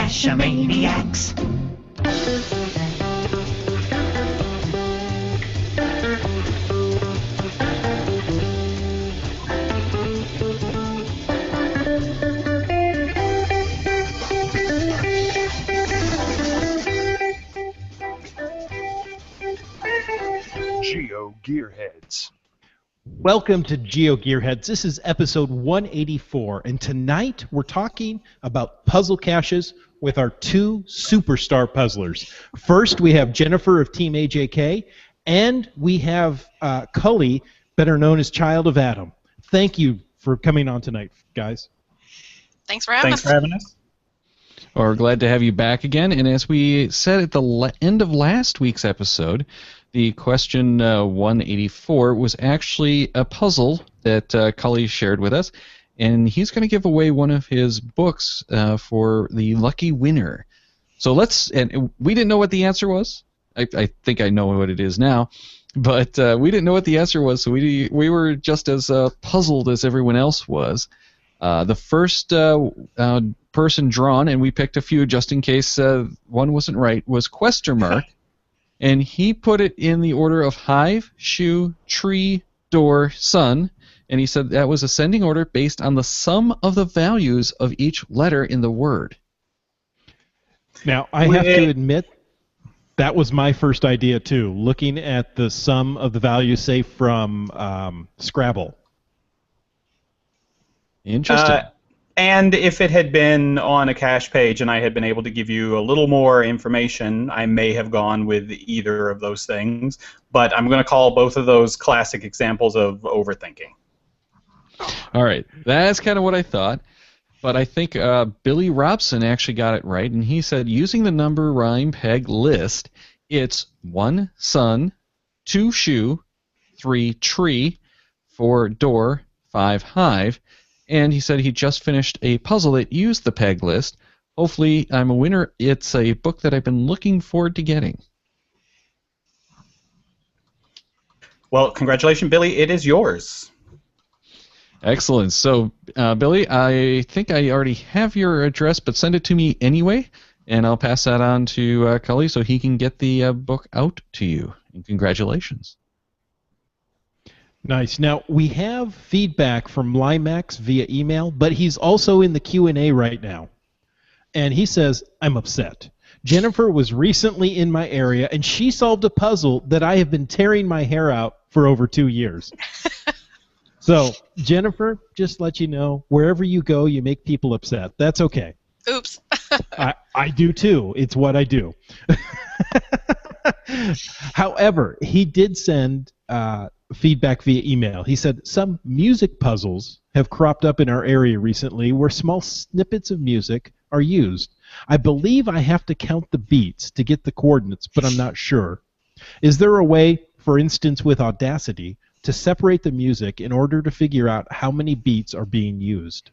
Cash-a-maniacs. GeoGearHeads. Welcome to GeoGearHeads. This is episode 184, and tonight we're talking about puzzle caches with our two superstar puzzlers. First, we have Jennifer of Team AJK, and we have Cully, better known as Child of Adam. Thank you for coming on tonight, guys. Thanks for having us. We're glad to have you back again, and as we said at the end of last week's episode, the question 184 was actually a puzzle that Cully shared with us, and he's going to give away one of his books for the lucky winner. So and we didn't know what the answer was. I think I know what it is now, but we didn't know what the answer was, so we were just as puzzled as everyone else was. The first person drawn, and we picked a few just in case one wasn't right, was Question Mark. And he put it in the order of hive, shoe, tree, door, sun, and he said that was ascending order based on the sum of the values of each letter in the word. Now, I have to admit, that was my first idea, too, looking at the sum of the values, say, from Scrabble. Interesting. And if it had been on a cache page and I had been able to give you a little more information, I may have gone with either of those things. But I'm going to call both of those classic examples of overthinking. All right. That's kind of what I thought. But I think Billy Robson actually got it right, and he said using the number rhyme peg list, it's 1 sun, 2 shoe, 3 tree, 4 door, 5 hive. And he said he just finished a puzzle that used the peg list. Hopefully, I'm a winner. It's a book that I've been looking forward to getting. Well, congratulations, Billy. It is yours. Excellent. So, Billy, I think I already have your address, but send it to me anyway, and I'll pass that on to Cully so he can get the book out to you. And congratulations. Nice. Now, we have feedback from Limax via email, but he's also in the Q&A right now. And he says, I'm upset. Jennifer was recently in my area, and she solved a puzzle that I have been tearing my hair out for over 2 years. So, Jennifer, just let you know, wherever you go, you make people upset. That's okay. Oops. I do, too. It's what I do. However, he did send feedback via email. He said, some music puzzles have cropped up in our area recently where small snippets of music are used. I believe I have to count the beats to get the coordinates, but I'm not sure. Is there a way, for instance with Audacity, to separate the music in order to figure out how many beats are being used?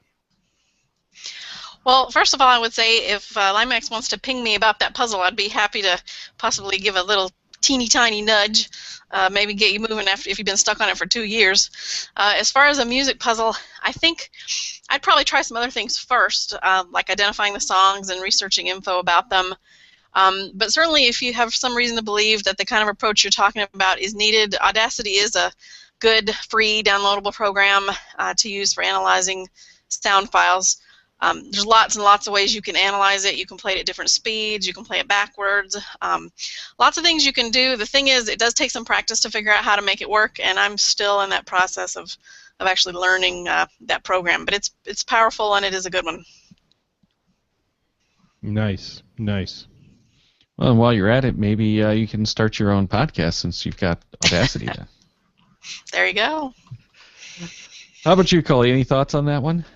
Well, first of all, I would say if Limax wants to ping me about that puzzle, I'd be happy to possibly give a little teeny tiny nudge, maybe get you moving if you've been stuck on it for 2 years. As far as a music puzzle, I think I'd probably try some other things first, like identifying the songs and researching info about them. But certainly if you have some reason to believe that the kind of approach you're talking about is needed, Audacity is a good, free, downloadable program to use for analyzing sound files. There's lots and lots of ways you can analyze it. You can play it at different speeds. You can play it backwards. Lots of things you can do. The thing is, it does take some practice to figure out how to make it work, and I'm still in that process of actually learning that program. But it's powerful, and it is a good one. Nice, nice. Well, while you're at it, maybe you can start your own podcast since you've got Audacity. There you go. How about you, Cully? Any thoughts on that one?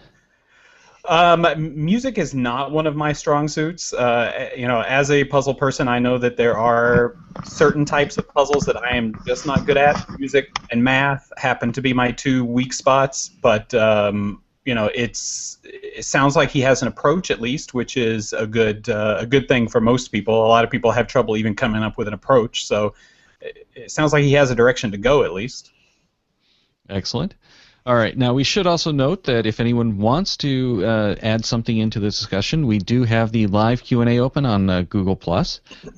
Music is not one of my strong suits. As a puzzle person, I know that there are certain types of puzzles that I am just not good at. Music and math happen to be my two weak spots, but it sounds like he has an approach at least, which is a good thing for most people. A lot of people have trouble even coming up with an approach, so it sounds like he has a direction to go at least. Excellent. All right. Now, we should also note that if anyone wants to add something into the discussion, we do have the live Q&A open on Google+.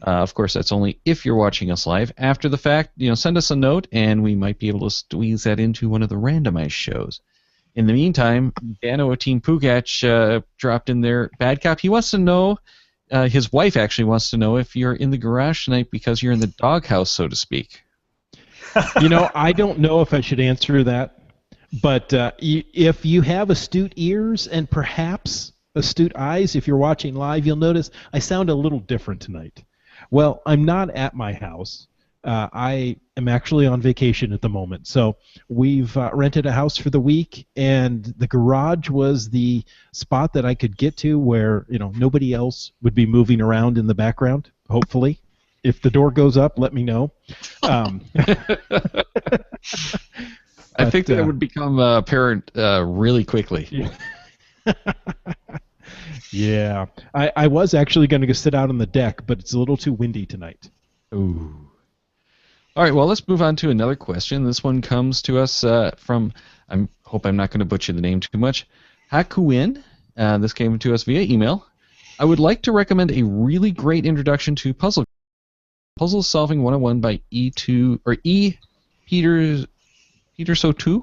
Of course, that's only if you're watching us live. After the fact, send us a note, and we might be able to squeeze that into one of the randomized shows. In the meantime, Dano Team Pugach dropped in there. Bad Cop, he wants to know, his wife actually wants to know if you're in the garage tonight because you're in the doghouse, so to speak. I don't know if I should answer that. But if you have astute ears and perhaps astute eyes, if you're watching live, you'll notice I sound a little different tonight. Well, I'm not at my house. I am actually on vacation at the moment. So we've rented a house for the week, and the garage was the spot that I could get to where nobody else would be moving around in the background, hopefully. If the door goes up, let me know. I think that would become apparent really quickly. Yeah. I was actually going to go sit out on the deck, but it's a little too windy tonight. Ooh. All right, well, let's move on to another question. This one comes to us from, I hope I'm not going to butcher the name too much, Hakuin. This came to us via email. I would like to recommend a really great introduction to Puzzle Solving 101 by E2 or E. Peterso2,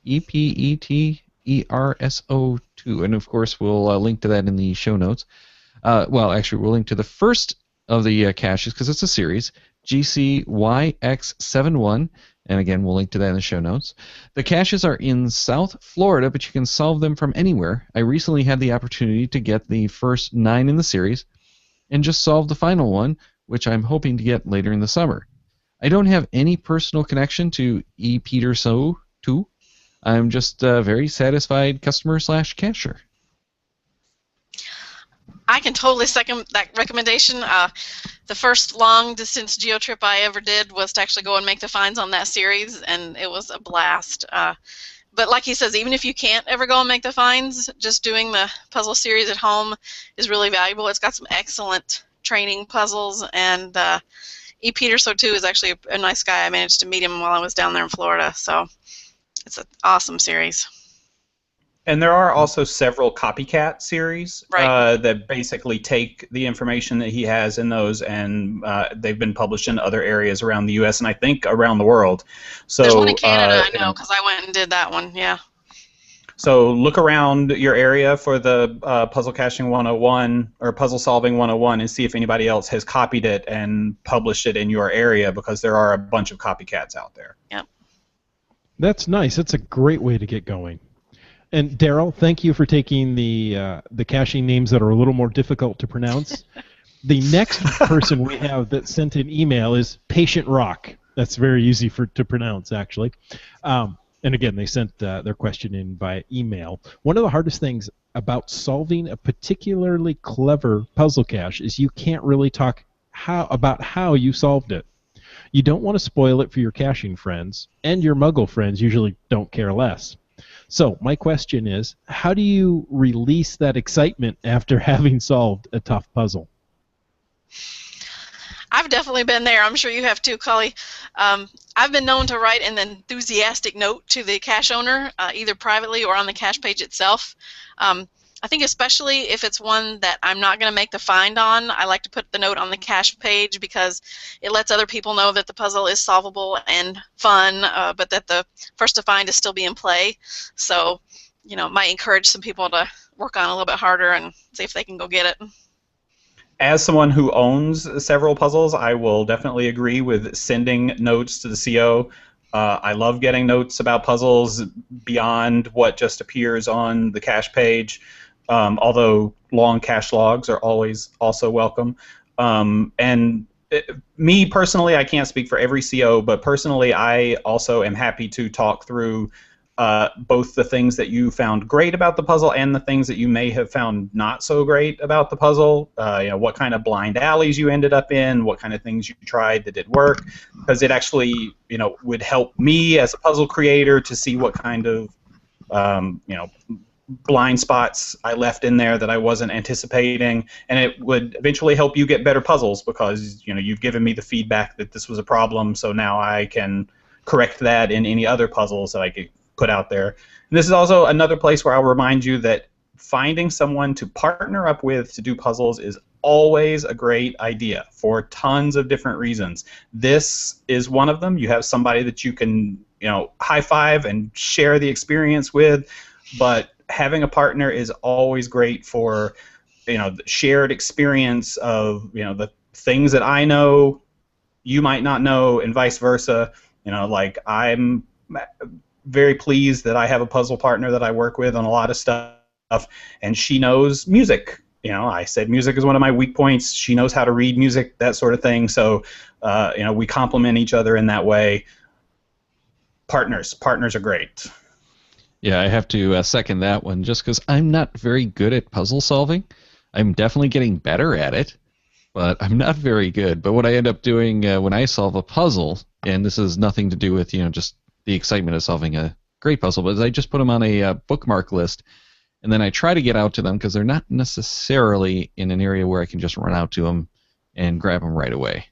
EPETERSO2, and of course we'll link to that in the show notes. Well, actually, we'll link to the first of the caches because it's a series, GCYX71, and again, we'll link to that in the show notes. The caches are in South Florida, but you can solve them from anywhere. I recently had the opportunity to get the first 9 in the series and just solve the final one, which I'm hoping to get later in the summer. I don't have any personal connection to ePeterso2. I'm just a very satisfied customer/cashier. I can totally second that recommendation. The first long-distance geo trip I ever did was to actually go and make the finds on that series, and it was a blast. But like he says, even if you can't ever go and make the finds, just doing the puzzle series at home is really valuable. It's got some excellent training puzzles, and E. Peterso2 is actually a nice guy. I managed to meet him while I was down there in Florida, so it's an awesome series. And there are also several copycat series Right. that basically take the information that he has in those, and they've been published in other areas around the U.S. and I think around the world. So there's one in Canada, I know, because I went and did that one, yeah. So look around your area for the Puzzle Caching 101 or Puzzle Solving 101 and see if anybody else has copied it and published it in your area, because there are a bunch of copycats out there. Yep. That's nice. That's a great way to get going. And Daryl, thank you for taking the caching names that are a little more difficult to pronounce. The next person we have that sent an email is Patient Rock. That's very easy to pronounce, actually. And again, they sent their question in by email. One of the hardest things about solving a particularly clever puzzle cache is you can't really talk about how you solved it. You don't want to spoil it for your caching friends, and your muggle friends usually don't care less. So my question is, how do you release that excitement after having solved a tough puzzle? I've definitely been there. I'm sure you have too, Cully. I've been known to write an enthusiastic note to the cache owner, either privately or on the cache page itself. I think especially if it's one that I'm not going to make the find on, I like to put the note on the cache page because it lets other people know that the puzzle is solvable and fun, but that the first to find is still being play. So, might encourage some people to work on a little bit harder and see if they can go get it. As someone who owns several puzzles, I will definitely agree with sending notes to the CO. I love getting notes about puzzles beyond what just appears on the cache page, although long cache logs are always also welcome. Me personally, I can't speak for every CO, but personally I also am happy to talk through both the things that you found great about the puzzle and the things that you may have found not so great about the puzzle. What kind of blind alleys you ended up in, what kind of things you tried that did work, because it actually, would help me as a puzzle creator to see what kind of, blind spots I left in there that I wasn't anticipating, and it would eventually help you get better puzzles because, you've given me the feedback that this was a problem, so now I can correct that in any other puzzles that I put out there. And this is also another place where I'll remind you that finding someone to partner up with to do puzzles is always a great idea for tons of different reasons. This is one of them. You have somebody that you can, high five and share the experience with, but having a partner is always great for, the shared experience of, the things that I know you might not know, and vice versa. Like, I'm very pleased that I have a puzzle partner that I work with on a lot of stuff, and she knows music. I said music is one of my weak points. She knows how to read music, that sort of thing. So, we complement each other in that way. Partners are great. Yeah, I have to second that one, just because I'm not very good at puzzle solving. I'm definitely getting better at it, but I'm not very good. But what I end up doing when I solve a puzzle, and this has nothing to do with just the excitement of solving a great puzzle, but is I just put them on a bookmark list, and then I try to get out to them because they're not necessarily in an area where I can just run out to them and grab them right away.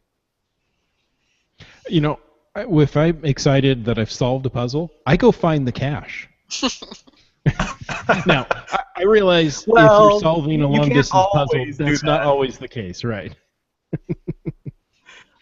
If I'm excited that I've solved a puzzle, I go find the cache. Now, I realize if you're solving a long-distance puzzle, that's not always the case, right?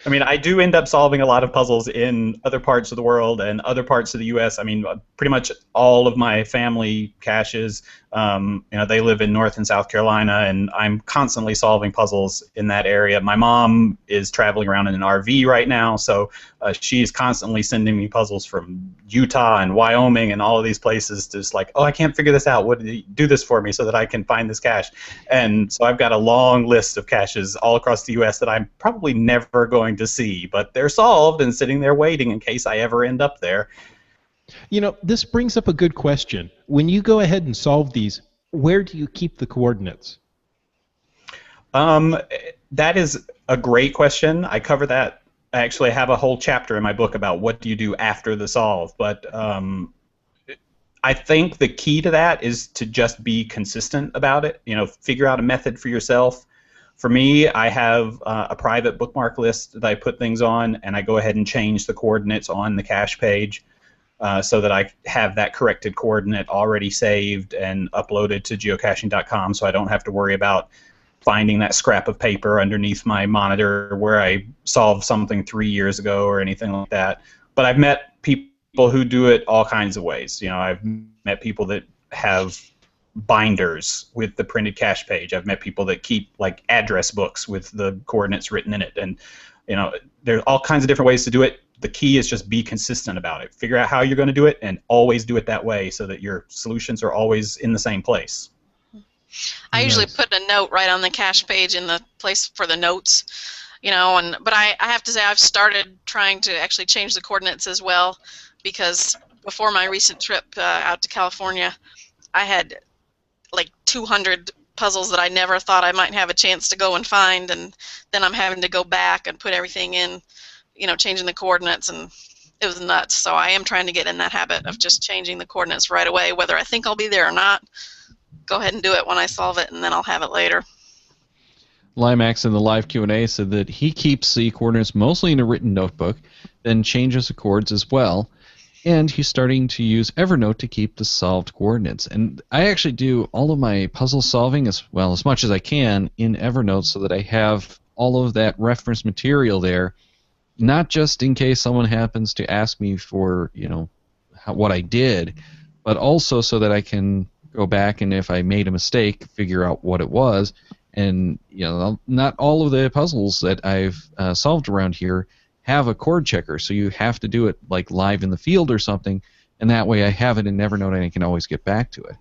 I mean, I do end up solving a lot of puzzles in other parts of the world and other parts of the U.S. I mean, pretty much all of my family caches, they live in North and South Carolina, and I'm constantly solving puzzles in that area. My mom is traveling around in an RV right now, so she's constantly sending me puzzles from Utah and Wyoming and all of these places, just like, oh, I can't figure this out. What did you do this for me so that I can find this cache? And so I've got a long list of caches all across the U.S. that I'm probably never going to see, but they're solved and sitting there waiting in case I ever end up there. This brings up a good question. When you go ahead and solve these, where do you keep the coordinates? That is a great question. I cover that. I actually have a whole chapter in my book about what do you do after the solve, but I think the key to that is to just be consistent about it. Figure out a method for yourself. For me, I have a private bookmark list that I put things on, and I go ahead and change the coordinates on the cache page so that I have that corrected coordinate already saved and uploaded to geocaching.com, so I don't have to worry about finding that scrap of paper underneath my monitor where I solved something 3 years ago or anything like that. But I've met people who do it all kinds of ways. I've met people that have binders with the printed cache page. I've met people that keep like address books with the coordinates written in it, and there's all kinds of different ways to do it. The key is just be consistent about it. Figure out how you're going to do it and always do it that way so that your solutions are always in the same place. I usually put a note right on the cache page in the place for the notes, but I have to say I've started trying to actually change the coordinates as well, because before my recent trip out to California, I had like 200 puzzles that I never thought I might have a chance to go and find, and then I'm having to go back and put everything in, changing the coordinates, and it was nuts. So I am trying to get in that habit of just changing the coordinates right away, whether I think I'll be there or not. Go ahead and do it when I solve it, and then I'll have it later. Limax in the live Q&A said that he keeps the coordinates mostly in a written notebook, then changes the chords as well, and he's starting to use Evernote to keep the solved coordinates. And I actually do all of my puzzle solving as much as I can in Evernote so that I have all of that reference material there, not just in case someone happens to ask me for, what I did, but also so that I can go back and if I made a mistake, figure out what it was. And not all of the puzzles that I've solved around here have a chord checker, so you have to do it like live in the field or something, and that way I have it in Evernote and I can always get back to it.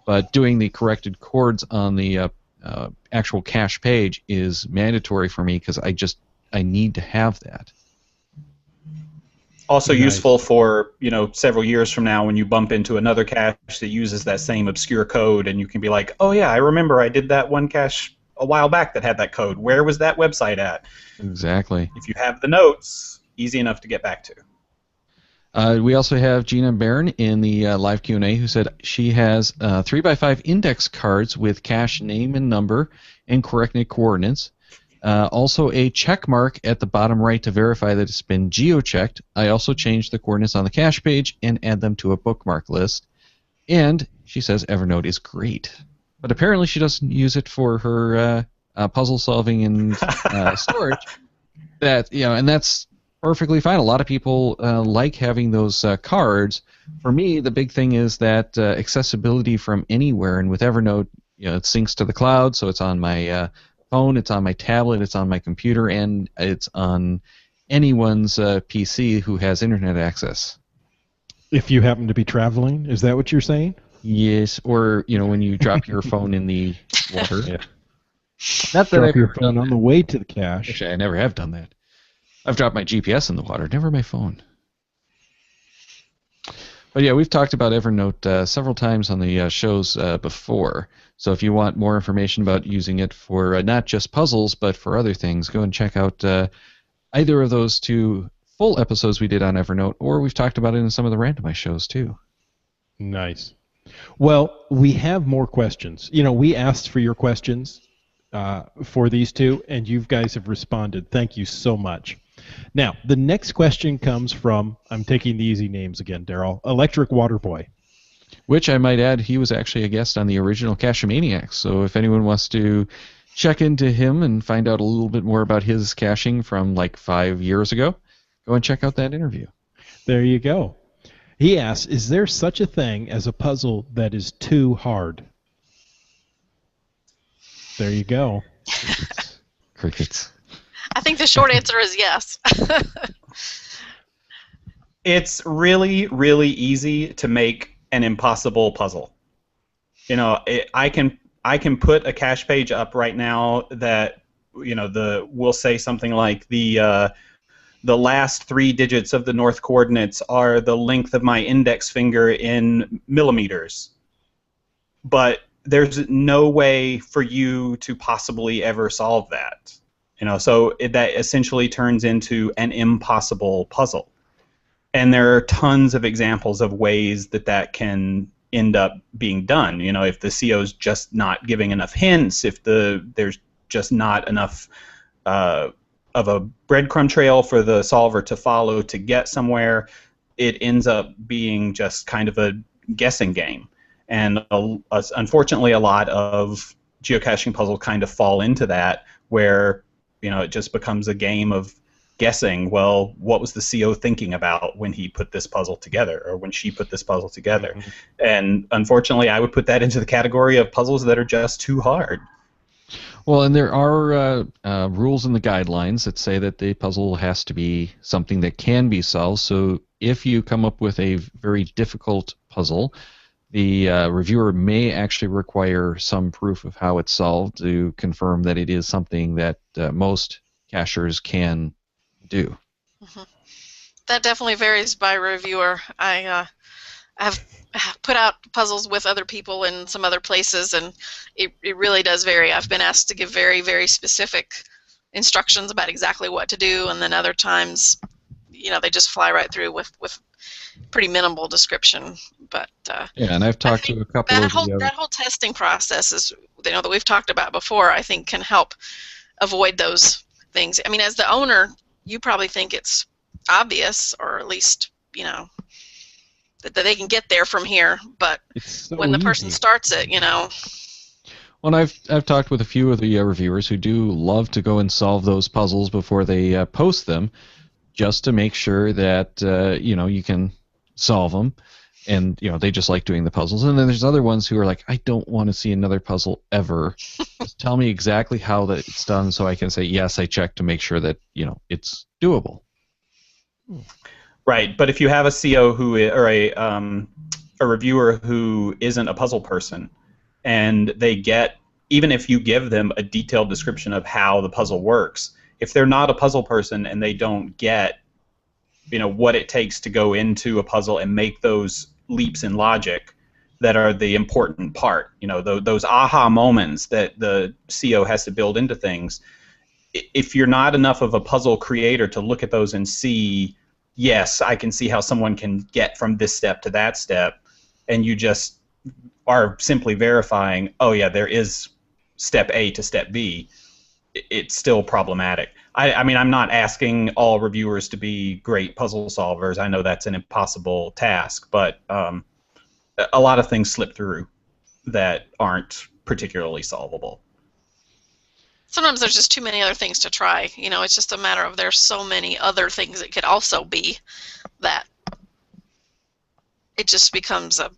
But doing the corrected chords on the actual cache page is mandatory for me because I need to have that. Also useful for, several years from now when you bump into another cache that uses that same obscure code, and you can be like, oh yeah, I remember I did that one cache a while back that had that code. Where was that website at? Exactly. If you have the notes, easy enough to get back to. We also have Gina Barron in the live Q&A who said she has 3x5 index cards with cache name and number and corrected coordinates. Also, a check mark at the bottom right to verify that it's been geo-checked. I also changed the coordinates on the cache page and add them to a bookmark list. And she says Evernote is great. But apparently she doesn't use it for her puzzle solving and storage. And that's perfectly fine. A lot of people like having those cards. For me, the big thing is that accessibility from anywhere. And with Evernote, it syncs to the cloud, so it's on my phone, it's on my tablet, it's on my computer, and it's on anyone's PC who has internet access. If you happen to be traveling, is that what you're saying? Yes, or when you drop your phone in the water. Yeah. Not that Drop I've your ever phone done on that. the way to the cache. Actually, I never have done that. I've dropped my GPS in the water, never my phone. But yeah, we've talked about Evernote several times on the shows before. So if you want more information about using it for not just puzzles, but for other things, go and check out either of those two full episodes we did on Evernote, or we've talked about it in some of the randomized shows too. Nice. Well, we have more questions. We asked for your questions for these two, and you guys have responded. Thank you so much. Now, the next question comes from, I'm taking the easy names again, Daryl, Electric Water Boy. Which I might add, he was actually a guest on the original Cachemaniacs. So if anyone wants to check into him and find out a little bit more about his caching from like 5 years ago, go and check out that interview. There you go. He asks, is there such a thing as a puzzle that is too hard? There you go. Crickets. I think the short answer is yes. It's really, really easy to make an impossible puzzle. I can put a cache page up right now that we'll say something like the last 3 digits of the north coordinates are the length of my index finger in millimeters. But there's no way for you to possibly ever solve that. So that essentially turns into an impossible puzzle. And there are tons of examples of ways that can end up being done. If the CO's just not giving enough hints, if there's just not enough of a breadcrumb trail for the solver to follow to get somewhere, it ends up being just kind of a guessing game. And unfortunately, a lot of geocaching puzzles kind of fall into that, where it just becomes a game of guessing, well, what was the CO thinking about when he put this puzzle together, or when she put this puzzle together? Mm-hmm. And unfortunately, I would put that into the category of puzzles that are just too hard. Well, and there are rules in the guidelines that say that the puzzle has to be something that can be solved. So if you come up with a very difficult puzzle, the reviewer may actually require some proof of how it's solved to confirm that it is something that most cachers can do. Mm-hmm. That definitely varies by reviewer. I have put out puzzles with other people in some other places, and it really does vary. I've been asked to give very, very specific instructions about exactly what to do, and then other times, they just fly right through with pretty minimal description. But yeah, and I've talked to a couple of that whole testing process is that we've talked about before. I think can help avoid those things. I mean, as the owner, you probably think it's obvious, or at least that they can get there from here. But so when the person starts it, Well, I've talked with a few of the reviewers who do love to go and solve those puzzles before they post them, just to make sure that you can solve them, and they just like doing the puzzles. And then there's other ones who are like, I don't want to see another puzzle ever. Just tell me exactly how that it's done, so I can say yes, I checked to make sure that it's doable. Right, but if you have a CO or a reviewer who isn't a puzzle person, and they get, even if you give them a detailed description of how the puzzle works, if they're not a puzzle person and they don't get what it takes to go into a puzzle and make those leaps in logic that are the important part, those aha moments that the CO has to build into things, if you're not enough of a puzzle creator to look at those and see, yes, I can see how someone can get from this step to that step, and you just are simply verifying, oh yeah, there is step A to step B, it's still problematic. I mean, I'm not asking all reviewers to be great puzzle solvers. I know that's an impossible task, but a lot of things slip through that aren't particularly solvable. Sometimes there's just too many other things to try. You know, it's just a matter of there's so many other things it could also be that it just becomes a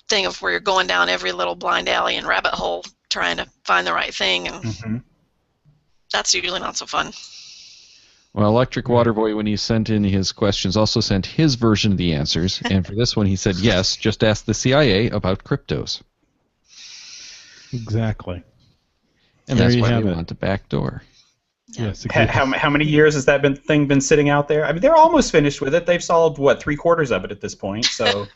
thing of where you're going down every little blind alley and rabbit hole trying to find the right thing, and that's usually not so fun. Well, Electric Waterboy, when he sent in his questions, also sent his version of the answers, and for this one he said, yes, just ask the CIA about cryptos. Exactly. And There that's you why have they it. want a back door. Yes. How many years has that thing been sitting out there? I mean, they're almost finished with it. They've solved, what, 3/4 of it at this point, so...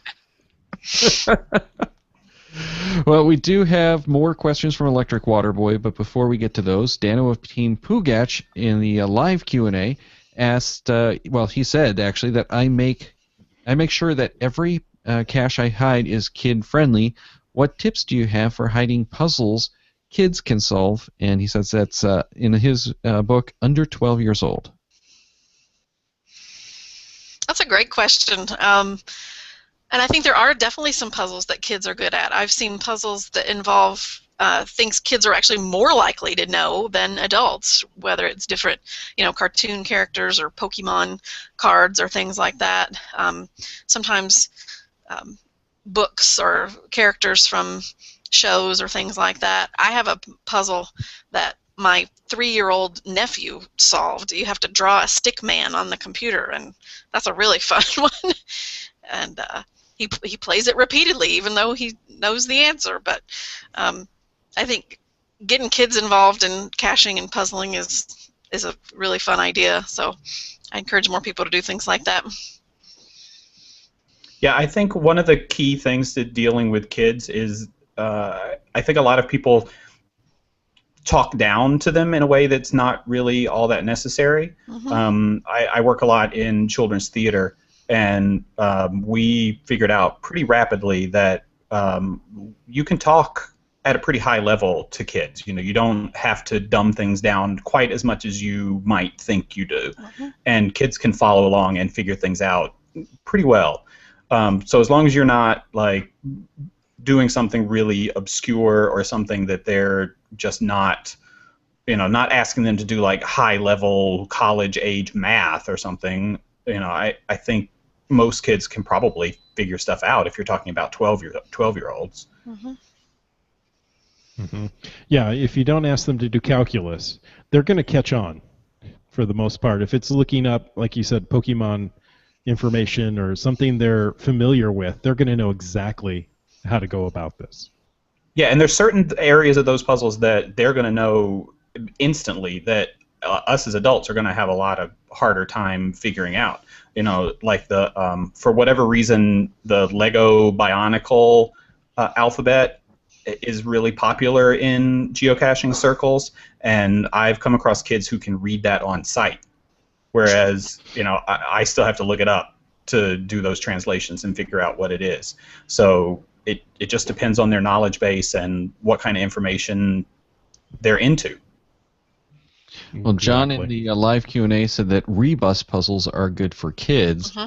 Well, we do have more questions from Electric Waterboy, but before we get to those, Dano of Team Pugach in the live Q&A asked, well, he said actually that I make sure that every cache I hide is kid-friendly. What tips do you have for hiding puzzles kids can solve? And he says that's in his book, Under 12 Years Old. That's a great question. And I think there are definitely some puzzles that kids are good at. I've seen puzzles that involve things kids are actually more likely to know than adults, whether it's different, cartoon characters or Pokemon cards or things like that. Sometimes books or characters from shows or things like that. I have a puzzle that my 3-year-old nephew solved. You have to draw a stick man on the computer, and that's a really fun one. And he plays it repeatedly, even though he knows the answer. But I think getting kids involved in caching and puzzling is a really fun idea. So I encourage more people to do things like that. Yeah, I think one of the key things to dealing with kids is I think a lot of people talk down to them in a way that's not really all that necessary. I work a lot in children's theater, and we figured out pretty rapidly that you can talk at a pretty high level to kids. You don't have to dumb things down quite as much as you might think you do. And kids can follow along and figure things out pretty well. So as long as you're not like doing something really obscure or something that they're just not, not asking them to do like high level college age math or something, I think most kids can probably figure stuff out if you're talking about 12-year-olds. Yeah, if you don't ask them to do calculus, they're going to catch on for the most part. If it's looking up, like you said, Pokemon information or something they're familiar with, they're going to know exactly how to go about this. Yeah, and there's certain areas of those puzzles that they're going to know instantly that us as adults are going to have a lot of harder time figuring out. Like the for whatever reason, the Lego Bionicle alphabet is really popular in geocaching circles, and I've come across kids who can read that on sight, whereas I still have to look it up to do those translations and figure out what it is. So it just depends on their knowledge base and what kind of information they're into. Well, John in the live Q&A said that rebus puzzles are good for kids.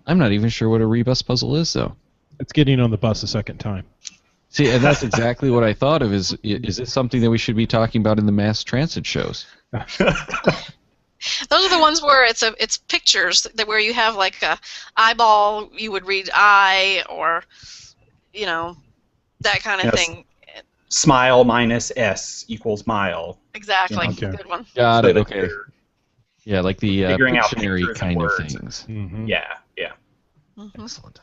I'm not even sure what a rebus puzzle is, though. It's getting on the bus a second time. See, and that's exactly what I thought of. Is it something that we should be talking about in the mass transit shows? Those are the ones where it's pictures where you have like a eyeball, you would read eye, or that kind of thing. Smile minus S equals mile. Exactly. Good one. Got it. Okay. Yeah, like the figuring out Pictionary kind of things. Yeah. Excellent.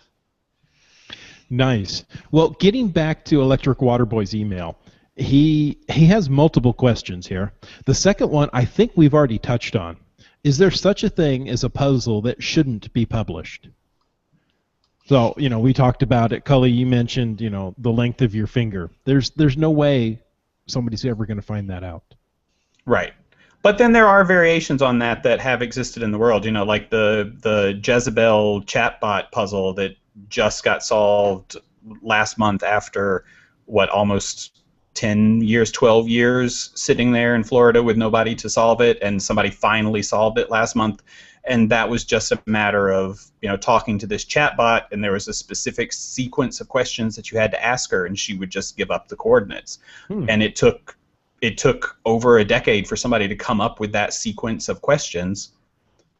Nice. Well, getting back to Electric Waterboy's email, he has multiple questions here. The second one I think we've already touched on. Is there such a thing as a puzzle that shouldn't be published? So, we talked about it. Cully, you mentioned, the length of your finger. There's no way somebody's ever going to find that out. Right. But then there are variations on that have existed in the world, like the Jezebel chatbot puzzle that just got solved last month after, almost 10 years, 12 years sitting there in Florida with nobody to solve it, and somebody finally solved it last month. And that was just a matter of, talking to this chatbot, and there was a specific sequence of questions that you had to ask her, and she would just give up the coordinates. And it took over a decade for somebody to come up with that sequence of questions.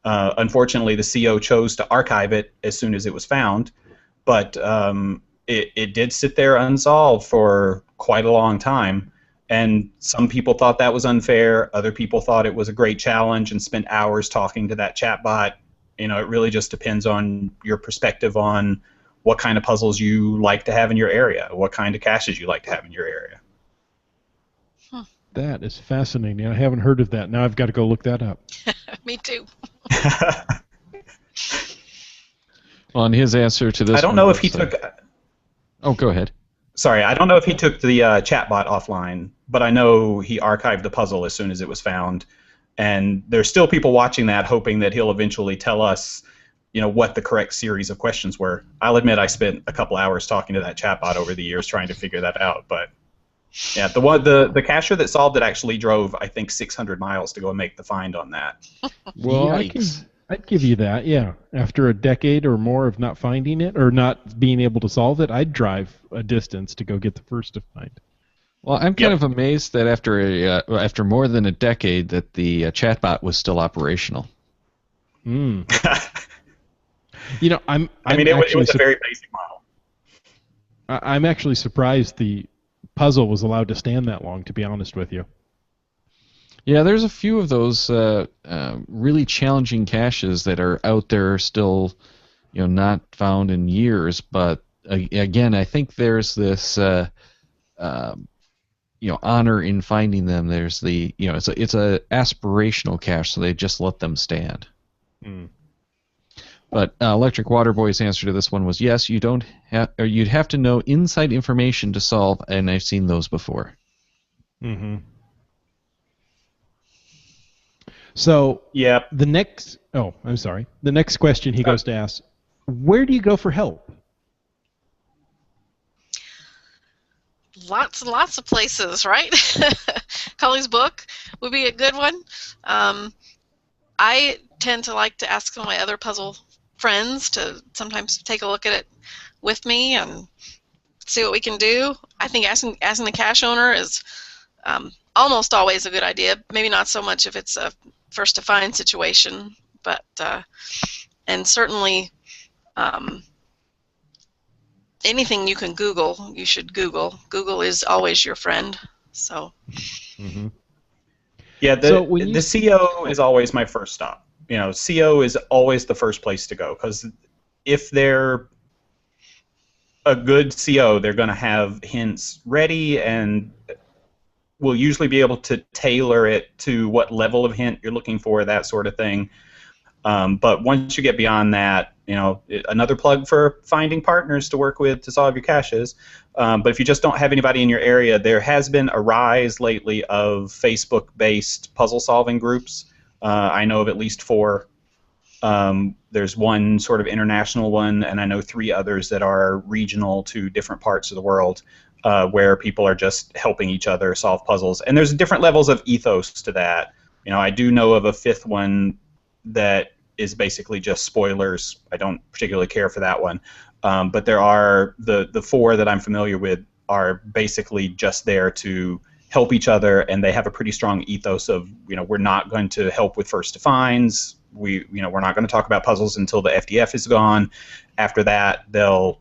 Unfortunately, the CO chose to archive it as soon as it was found, but it did sit there unsolved for quite a long time. And some people thought that was unfair. Other people thought it was a great challenge and spent hours talking to that chatbot. It really just depends on your perspective on what kind of puzzles you like to have in your area, what kind of caches you like to have in your area. That is fascinating. I haven't heard of that. Now I've got to go look that up. Me too. On his answer to this, I don't know if he took. Oh, go ahead. Sorry, I don't know if he took the chatbot offline, but I know he archived the puzzle as soon as it was found. And there's still people watching that, hoping that he'll eventually tell us, what the correct series of questions were. I'll admit I spent a couple hours talking to that chatbot over the years trying to figure that out. But yeah, the cacher that solved it actually drove, I think, 600 miles to go and make the find on that. Well, I'd give you that, yeah. After a decade or more of not finding it or not being able to solve it, I'd drive a distance to go get the first to find. Well, I'm kind of amazed that after more than a decade that the chatbot was still operational. Mm. It was a very basic model. I'm actually surprised the puzzle was allowed to stand that long, to be honest with you. Yeah, there's a few of those really challenging caches that are out there still, not found in years. But again, I think there's this, honor in finding them. There's the, it's a aspirational cache, so they just let them stand. Mm. But Electric Water Boy's answer to this one was yes. You'd have to know inside information to solve, and I've seen those before. Mm-hmm. So the next question he goes to ask, where do you go for help? Lots and lots of places, right? Cully's book would be a good one. I tend to like to ask some of my other puzzle friends to sometimes take a look at it with me and see what we can do. I think asking the cache owner is almost always a good idea. Maybe not so much if it's a first to find situation, but and certainly anything you can Google, you should Google. Google is always your friend. So. Mm-hmm. Yeah, the CO is always my first stop. CO is always the first place to go, because if they're a good CO, they're going to have hints ready and will usually be able to tailor it to what level of hint you're looking for, that sort of thing. But once you get beyond that, another plug for finding partners to work with to solve your caches. But if you just don't have anybody in your area, there has been a rise lately of Facebook-based puzzle-solving groups. I know of at least 4. There's one sort of international one, and I know 3 others that are regional to different parts of the world, where people are just helping each other solve puzzles. And there's different levels of ethos to that. I do know of a 5th one that is basically just spoilers. I don't particularly care for that one. But there are the 4 that I'm familiar with are basically just there to help each other, and they have a pretty strong ethos of, we're not going to help with first to finds. We're not going to talk about puzzles until the FDF is gone. After that, they'll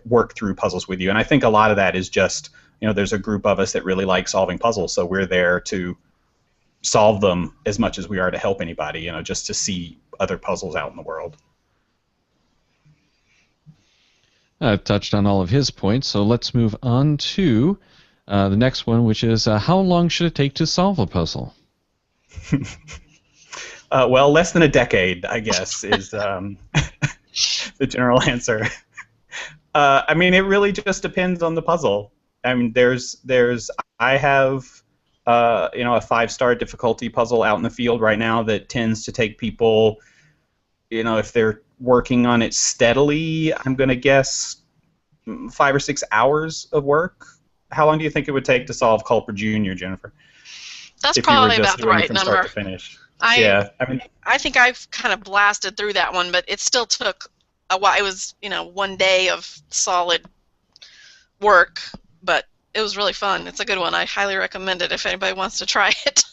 work through puzzles with you. And I think a lot of that is just, there's a group of us that really like solving puzzles, so we're there to solve them as much as we are to help anybody, just to see other puzzles out in the world. I've touched on all of his points, so let's move on to the next one, which is how long should it take to solve a puzzle? Well, less than a decade, I guess, is the general answer. It really just depends on the puzzle. I have a 5-star difficulty puzzle out in the field right now that tends to take people, if they're working on it steadily, I'm going to guess 5 or 6 hours of work. how long do you think it would take to solve Culper Jr., Jennifer? That's If you were probably just about the doing it right from start number. to finish. I Yeah, I mean, I think I've kind of blasted through that one, but it still took a while. It was, 1 day of solid work, but it was really fun. It's a good one. I highly recommend it if anybody wants to try it.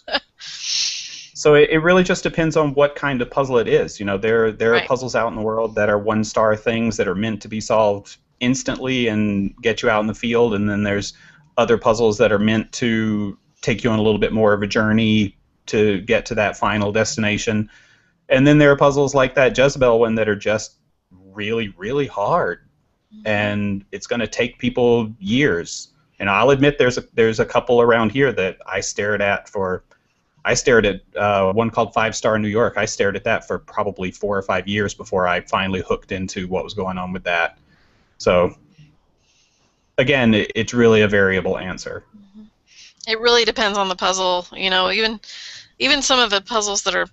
so it really just depends on what kind of puzzle it is. There are Right. puzzles out in the world that are one-star things that are meant to be solved instantly and get you out in the field, and then there's other puzzles that are meant to take you on a little bit more of a journey to get to that final destination. And then there are puzzles like that Jezebel one that are just really, really hard, and it's going to take people years. And I'll admit there's a couple around here that I stared at one called 5 Star New York. I stared at that for probably 4 or 5 years before I finally hooked into what was going on with that. So again, it's really a variable answer. It really depends on the puzzle. Even some of the puzzles that are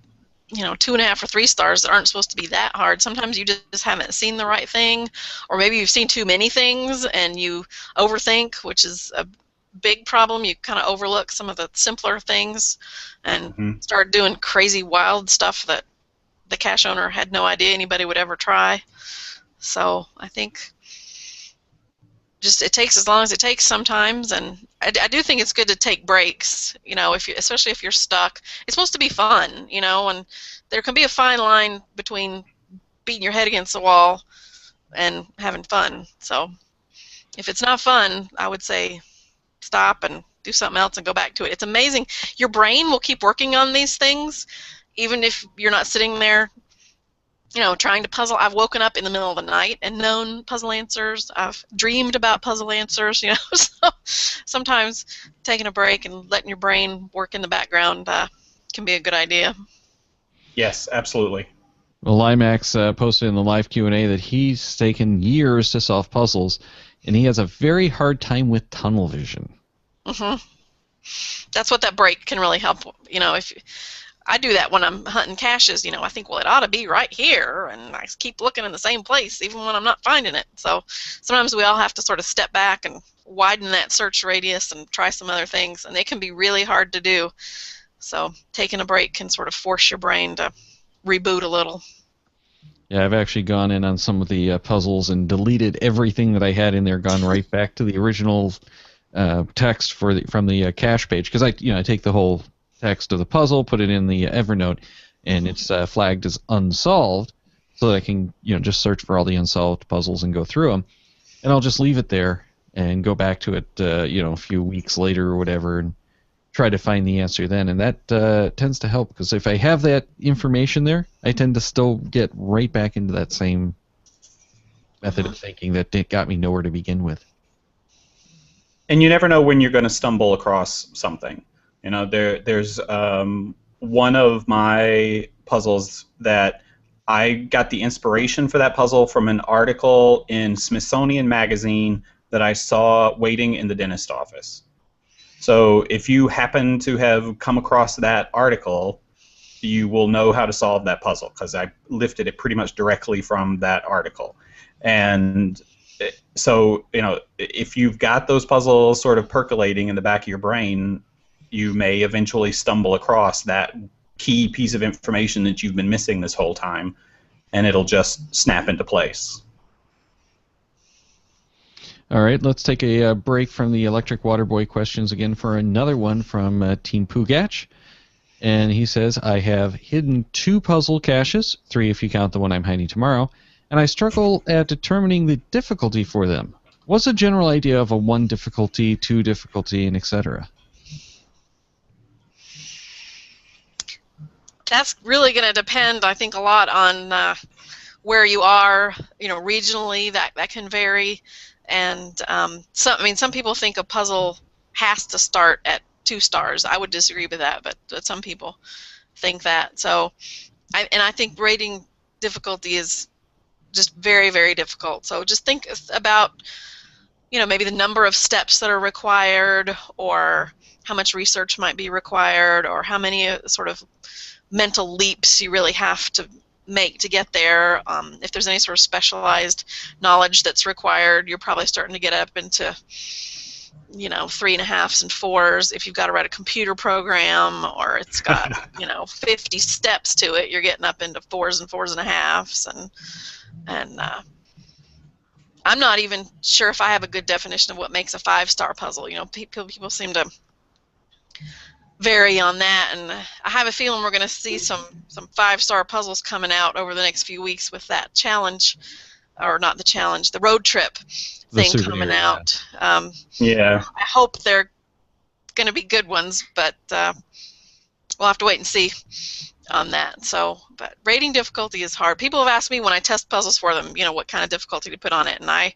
2.5 or 3 stars that aren't supposed to be that hard. Sometimes you just haven't seen the right thing, or maybe you've seen too many things and you overthink, which is a big problem. You kind of overlook some of the simpler things and start doing crazy, wild stuff that the cache owner had no idea anybody would ever try. So I think just it takes as long as it takes sometimes, and I do think it's good to take breaks. Especially if you're stuck, it's supposed to be fun. And there can be a fine line between beating your head against the wall and having fun. So if it's not fun, I would say stop and do something else and go back to it. It's amazing. Your brain will keep working on these things, even if you're not sitting there trying to puzzle. I've woken up in the middle of the night and known puzzle answers. I've dreamed about puzzle answers, So sometimes taking a break and letting your brain work in the background can be a good idea. Yes, absolutely. Well, Limax posted in the live Q&A that he's taken years to solve puzzles, and he has a very hard time with tunnel vision. That's what that break can really help. If I do that when I'm hunting caches, I think, well, it ought to be right here, and I keep looking in the same place even when I'm not finding it. So sometimes we all have to sort of step back and widen that search radius and try some other things, and they can be really hard to do. So taking a break can sort of force your brain to reboot a little. Yeah, I've actually gone in on some of the puzzles and deleted everything that I had in there, gone right back to the original text from the cache page, because I take the whole text of the puzzle, put it in the Evernote, and it's flagged as unsolved, so that I can just search for all the unsolved puzzles and go through them, and I'll just leave it there and go back to it a few weeks later or whatever and try to find the answer then, and that tends to help, because if I have that information there, I tend to still get right back into that same method of thinking that got me nowhere to begin with. And you never know when you're going to stumble across something. There's one of my puzzles that I got the inspiration for that puzzle from an article in Smithsonian Magazine that I saw waiting in the dentist office. So if you happen to have come across that article, you will know how to solve that puzzle, because I lifted it pretty much directly from that article. And so, if you've got those puzzles sort of percolating in the back of your brain, you may eventually stumble across that key piece of information that you've been missing this whole time, and it'll just snap into place. All right, let's take a break from the Electric Water Boy questions again for another one from Team Pugach. And he says, I have hidden 2 puzzle caches, 3 if you count the one I'm hiding tomorrow, and I struggle at determining the difficulty for them. What's a general idea of a 1 difficulty, 2 difficulty, and etc.? That's really going to depend, I think, a lot on where you are. Regionally, that can vary. And some people think a puzzle has to start at 2 stars. I would disagree with that, but some people think that. So, I think rating difficulty is just very, very difficult. So just think about, maybe the number of steps that are required, or how much research might be required, or how many sort of mental leaps you really have to make to get there. If there's any sort of specialized knowledge that's required, you're probably starting to get up into you know, 3.5s and 4s. If you've got to write a computer program, or it's got, you know, 50 steps to it, you're getting up into 4s and 4.5s, and I'm not even sure if I have a good definition of what makes a 5-star puzzle. You know, people seem to vary on that, and I have a feeling we're going to see some 5-star puzzles coming out over the next few weeks with that challenge, or not the challenge, the road trip thing coming out. Yeah. I hope they're going to be good ones, but we'll have to wait and see on that. So, but rating difficulty is hard. People have asked me when I test puzzles for them, you know, what kind of difficulty to put on it, and I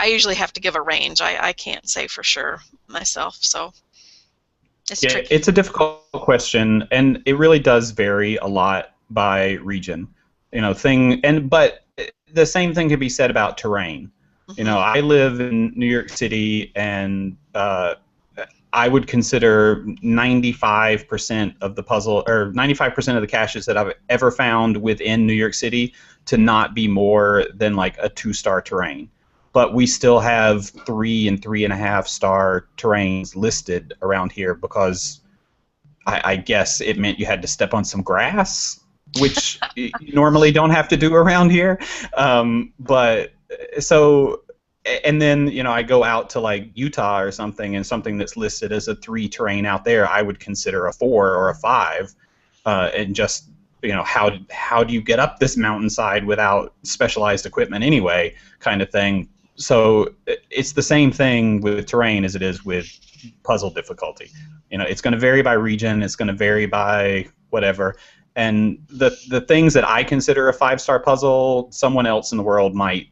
usually have to give a range. I can't say for sure myself, so it's tricky. It's a difficult question, and it really does vary a lot by region. You know, but the same thing can be said about terrain. You know, I live in New York City, and I would consider 95% of the puzzle, or 95% of the caches that I've ever found within New York City to not be more than like a 2-star terrain. But we still have 3 and 3.5-star terrains listed around here because I guess it meant you had to step on some grass, which you normally don't have to do around here. But so, and then, you know, I go out to like Utah or something, and something that's listed as a 3 terrain out there, I would consider a 4 or a 5, and just, you know, how do you get up this mountainside without specialized equipment anyway, kind of thing. So it's the same thing with terrain as it is with puzzle difficulty. You know, it's going to vary by region. It's going to vary by whatever. And the things that I consider a 5-star puzzle, someone else in the world might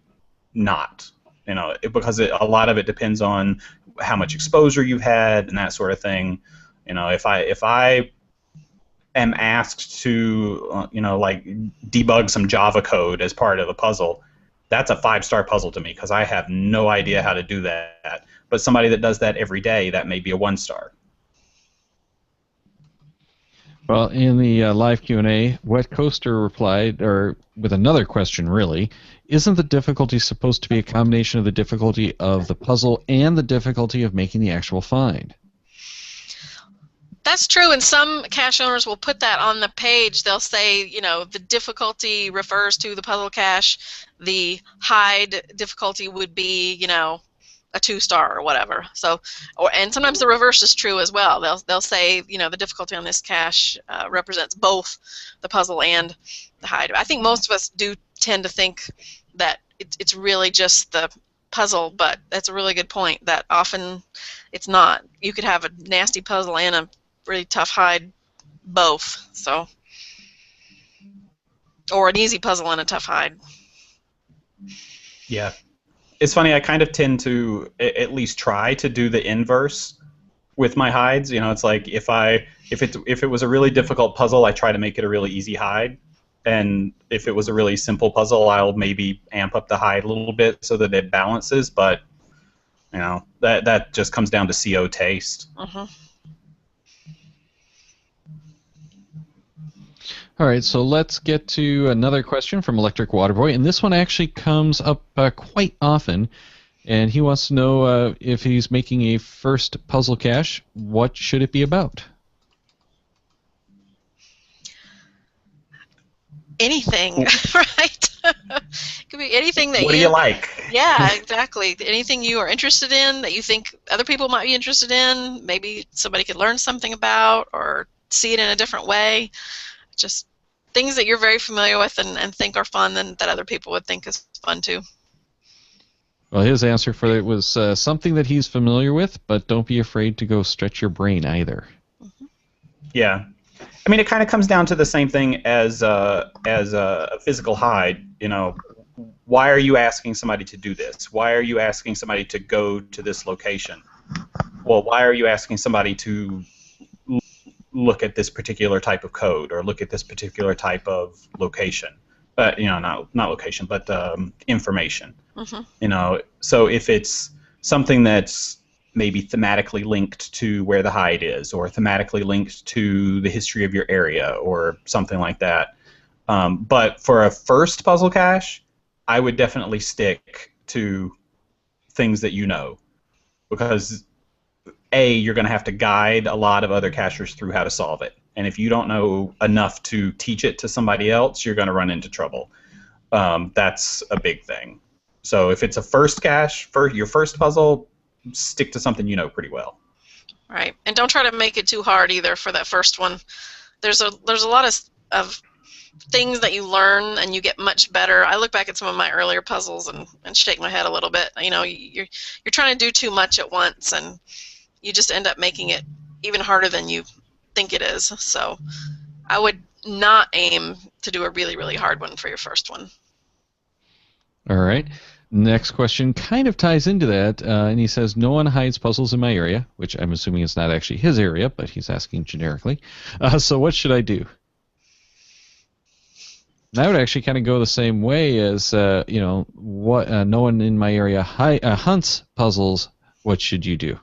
not. You know, because a lot of it depends on how much exposure you've had and that sort of thing. You know, if I am asked to, you know, like debug some Java code as part of a puzzle, that's a 5-star puzzle to me because I have no idea how to do that. But somebody that does that every day, that may be a 1-star. Well, in the live Q&A, Wet Coaster replied, or with another question, really, isn't the difficulty supposed to be a combination of the difficulty of the puzzle and the difficulty of making the actual find? That's true, and some cache owners will put that on the page. They'll say, you know, the difficulty refers to the puzzle cache. The hide difficulty would be, you know, a 2-star or whatever. So, and sometimes the reverse is true as well. They'll say, you know, the difficulty on this cache represents both the puzzle and the hide. I think most of us do tend to think that it's really just the puzzle, but that's a really good point. That often it's not. You could have a nasty puzzle and a really tough hide, both. So, or an easy puzzle and a tough hide. Yeah. It's funny, I kind of tend to at least try to do the inverse with my hides. You know, it's like if it was a really difficult puzzle, I try to make it a really easy hide. And if it was a really simple puzzle, I'll maybe amp up the hide a little bit so that it balances, but you know, that just comes down to CO taste. Uh-huh. All right, so let's get to another question from Electric Waterboy, and this one actually comes up quite often, and he wants to know if he's making a first puzzle cache, what should it be about? Anything, right? It could be anything that What do you like? Yeah, exactly. Anything you are interested in that you think other people might be interested in, maybe somebody could learn something about or see it in a different way. Just things that you're very familiar with and think are fun and that other people would think is fun too. Well, his answer for it was something that he's familiar with, but don't be afraid to go stretch your brain either. Mm-hmm. Yeah. I mean, it kind of comes down to the same thing as a physical hide. You know, why are you asking somebody to do this? Why are you asking somebody to go to this location? Well, why are you asking somebody to look at this particular type of code or look at this particular type of location? You know, not location, but information. Mm-hmm. You know, so if it's something that's maybe thematically linked to where the hide is, or thematically linked to the history of your area, or something like that. But for a first puzzle cache, I would definitely stick to things that you know, because you're going to have to guide a lot of other cachers through how to solve it. And if you don't know enough to teach it to somebody else, you're going to run into trouble. That's a big thing. So if it's a first cache, for your first puzzle, stick to something you know pretty well. Right, and don't try to make it too hard either for that first one. There's a lot of things that you learn and you get much better. I look back at some of my earlier puzzles and shake my head a little bit. You know, you're trying to do too much at once, and you just end up making it even harder than you think it is. So I would not aim to do a really, really hard one for your first one. All right. Next question kind of ties into that, and he says, no one hides puzzles in my area, which I'm assuming is not actually his area, but he's asking generically. So what should I do? And I would actually kind of go the same way as, no one in my area hunts puzzles. What should you do?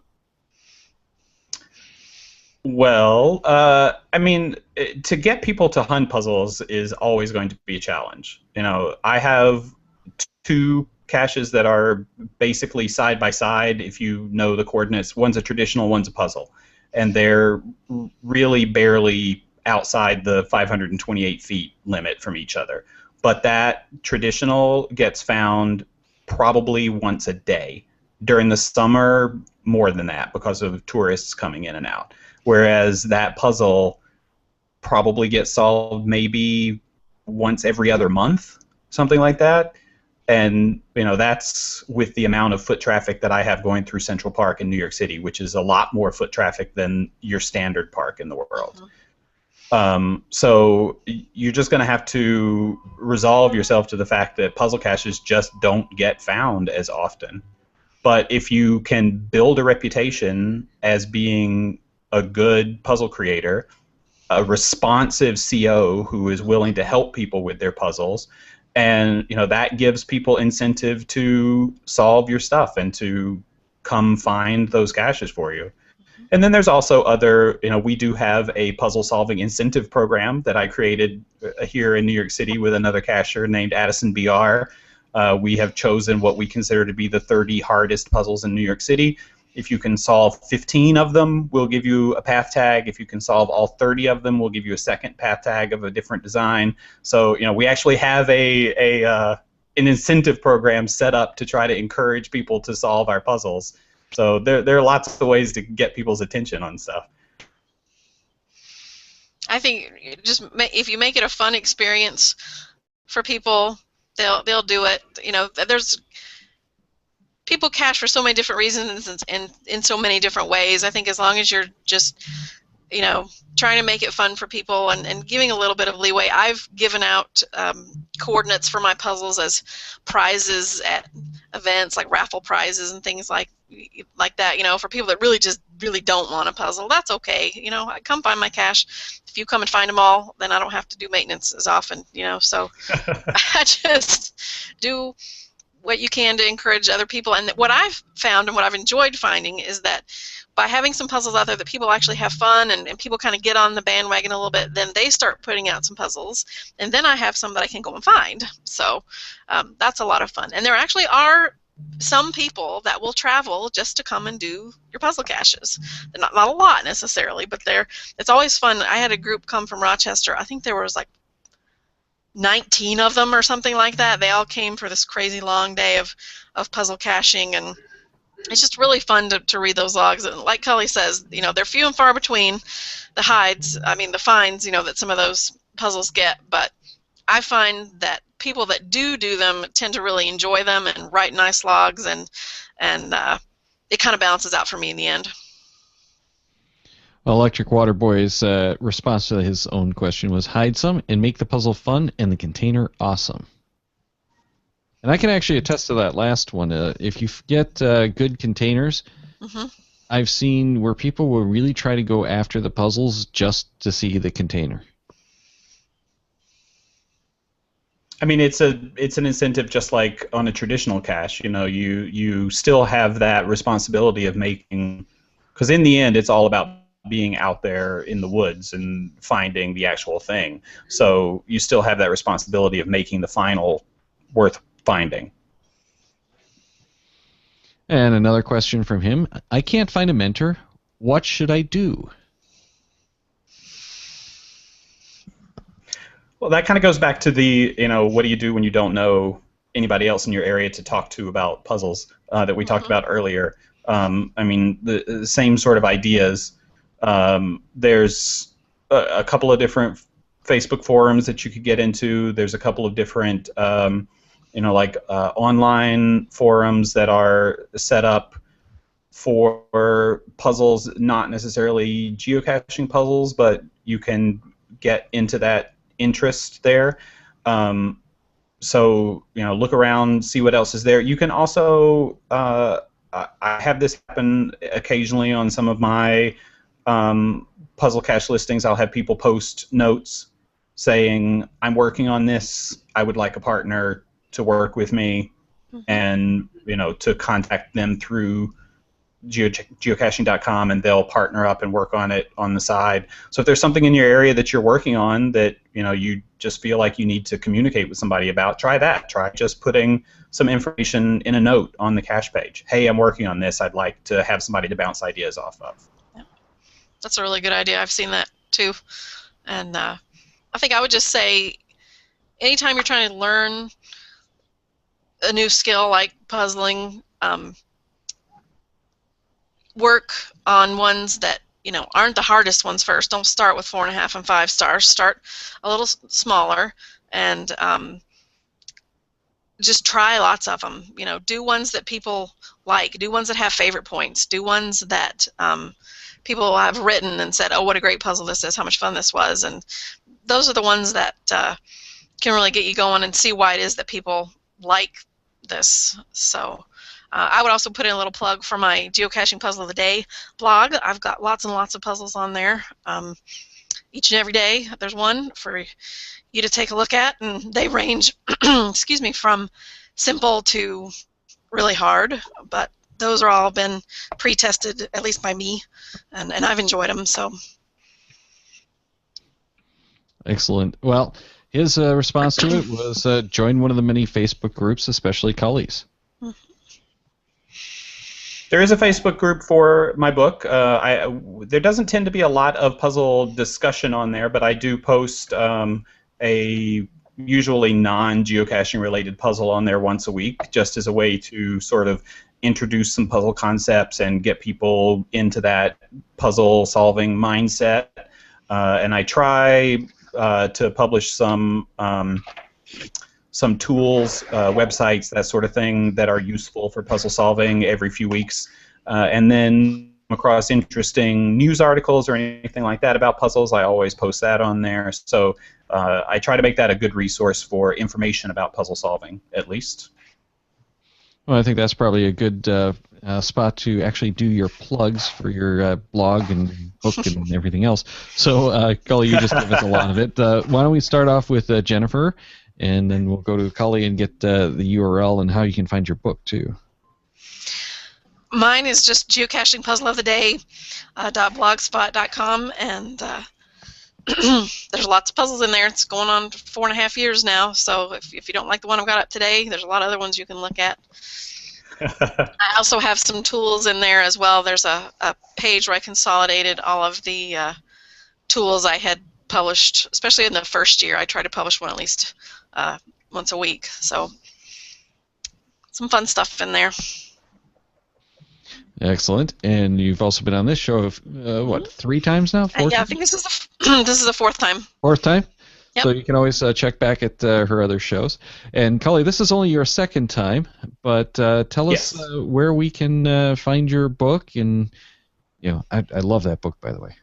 Well, I mean, to get people to hunt puzzles is always going to be a challenge. You know, I have two caches that are basically side by side, if you know the coordinates. One's a traditional, one's a puzzle. And they're really barely outside the 528 feet limit from each other. But that traditional gets found probably once a day. During the summer, more than that because of tourists coming in and out. Whereas that puzzle probably gets solved maybe once every other month, something like that. And you know, that's with the amount of foot traffic that I have going through Central Park in New York City, which is a lot more foot traffic than your standard park in the world. So you're just going to have to resolve yourself to the fact that puzzle caches just don't get found as often. But if you can build a reputation as being a good puzzle creator, a responsive CO who is willing to help people with their puzzles, and you know, that gives people incentive to solve your stuff and to come find those caches for you. And then there's also other, you know, we do have a puzzle solving incentive program that I created here in New York City with another cacher named Addison BR. We have chosen what we consider to be the 30 hardest puzzles in New York City. If you can solve 15 of them, we'll give you a path tag. If you can solve all 30 of them, we'll give you a second path tag of a different design. So, you know, we actually have an incentive program set up to try to encourage people to solve our puzzles. So there are lots of ways to get people's attention on stuff. I think just if you make it a fun experience for people, they'll do it. You know, there's people cache for so many different reasons and in so many different ways. I think as long as you're just, you know, trying to make it fun for people and giving a little bit of leeway. I've given out coordinates for my puzzles as prizes at events, like raffle prizes and things like that, you know, for people that really don't want a puzzle. That's okay. You know, I come find my cache. If you come and find them all, then I don't have to do maintenance as often, you know. So I just do what you can to encourage other people. And what I've found and what I've enjoyed finding is that by having some puzzles out there that people actually have fun and people kind of get on the bandwagon a little bit, then they start putting out some puzzles, and then I have some that I can go and find. So that's a lot of fun. And there actually are some people that will travel just to come and do your puzzle caches. They're not a lot necessarily, but it's always fun. I had a group come from Rochester. I think there was like 19 of them or something like that. They all came for this crazy long day of puzzle caching, and it's just really fun to read those logs. And like Cully says, you know, they're few and far between, the finds, you know, that some of those puzzles get, but I find that people that do them tend to really enjoy them and write nice logs, and it kind of balances out for me in the end. Well, Electric Water Boy's response to his own question was, hide some and make the puzzle fun and the container awesome. And I can actually attest to that last one. If you get good containers, I've seen where people will really try to go after the puzzles just to see the container. I mean, it's an incentive just like on a traditional cache. You know, you still have that responsibility of making, because in the end, it's all about being out there in the woods and finding the actual thing. So you still have that responsibility of making the final worth finding. And another question from him. I can't find a mentor. what should I do? Well, that kind of goes back to the, what do you do when you don't know anybody else in your area to talk to about puzzles that we talked about earlier. I mean, the same sort of ideas. There's a couple of different Facebook forums that you could get into. There's a couple of different, online forums that are set up for puzzles, not necessarily geocaching puzzles, but you can get into that interest there. So, look around, see what else is there. You can also, I have this happen occasionally on some of my puzzle cache listings. I'll have people post notes saying, I'm working on this, I would like a partner to work with me, and, to contact them through geocaching.com, and they'll partner up and work on it on the side. So if there's something in your area that you're working on that you just feel like you need to communicate with somebody about, try that. Try just putting some information in a note on the cache page. Hey, I'm working on this. I'd like to have somebody to bounce ideas off of. Yeah. That's a really good idea. I've seen that too. And I think I would just say, anytime you're trying to learn a new skill like puzzling, work on ones that aren't the hardest ones first. Don't start with 4.5 and 5 stars. Start a little smaller, and just try lots of them. Do ones that people like. Do ones that have favorite points. Do ones that people have written and said, "Oh, what a great puzzle this is! How much fun this was!" And those are the ones that can really get you going, and see why it is that people like this. So. I would also put in a little plug for my Geocaching Puzzle of the Day blog. I've got lots and lots of puzzles on there. Each and every day there's one for you to take a look at, and they range excuse me, from simple to really hard, but those are all been pre-tested, at least by me, and I've enjoyed them. So Excellent. Well, his response to it was join one of the many Facebook groups, especially Cully's. There is a Facebook group for my book. There doesn't tend to be a lot of puzzle discussion on there, but I do post a usually non-geocaching related puzzle on there once a week, just as a way to sort of introduce some puzzle concepts and get people into that puzzle solving mindset. And I try to publish some tools, websites, that sort of thing that are useful for puzzle solving every few weeks. And then come across interesting news articles or anything like that about puzzles, I always post that on there. So I try to make that a good resource for information about puzzle solving, at least. Well, I think that's probably a good spot to actually do your plugs for your blog and book and everything else. So, Cully, you just gave us a lot of it. Why don't we start off with Jennifer, and then we'll go to Cully and get the URL and how you can find your book, too. Mine is just geocachingpuzzleoftheday.blogspot.com, and there's lots of puzzles in there. It's going on for 4.5 years now, so if you don't like the one I've got up today, there's a lot of other ones you can look at. I also have some tools in there as well. There's a page where I consolidated all of the tools I had published, especially in the first year. I try to publish one at least once a week, so some fun stuff in there. Excellent. And you've also been on this show, 3 times now? 4 Yeah, times? I think this is this is the 4th time. 4th time? Yep. So you can always check back at her other shows. And Cully, this is only your 2nd time, but tell us where we can find your book. And I love that book, by the way.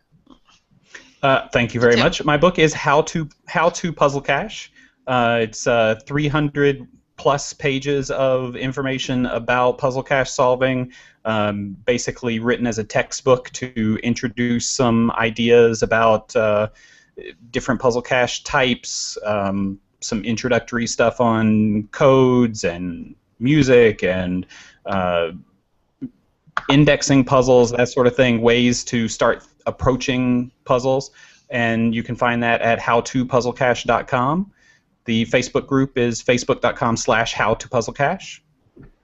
Thank you very much. My book is How to Puzzle Cache. It's 300 plus pages of information about puzzle cache solving, basically written as a textbook to introduce some ideas about different puzzle cache types, some introductory stuff on codes and music and indexing puzzles, that sort of thing, ways to start approaching puzzles. And you can find that at howtopuzzlecache.com. The Facebook group is facebook.com/howtopuzzlecache.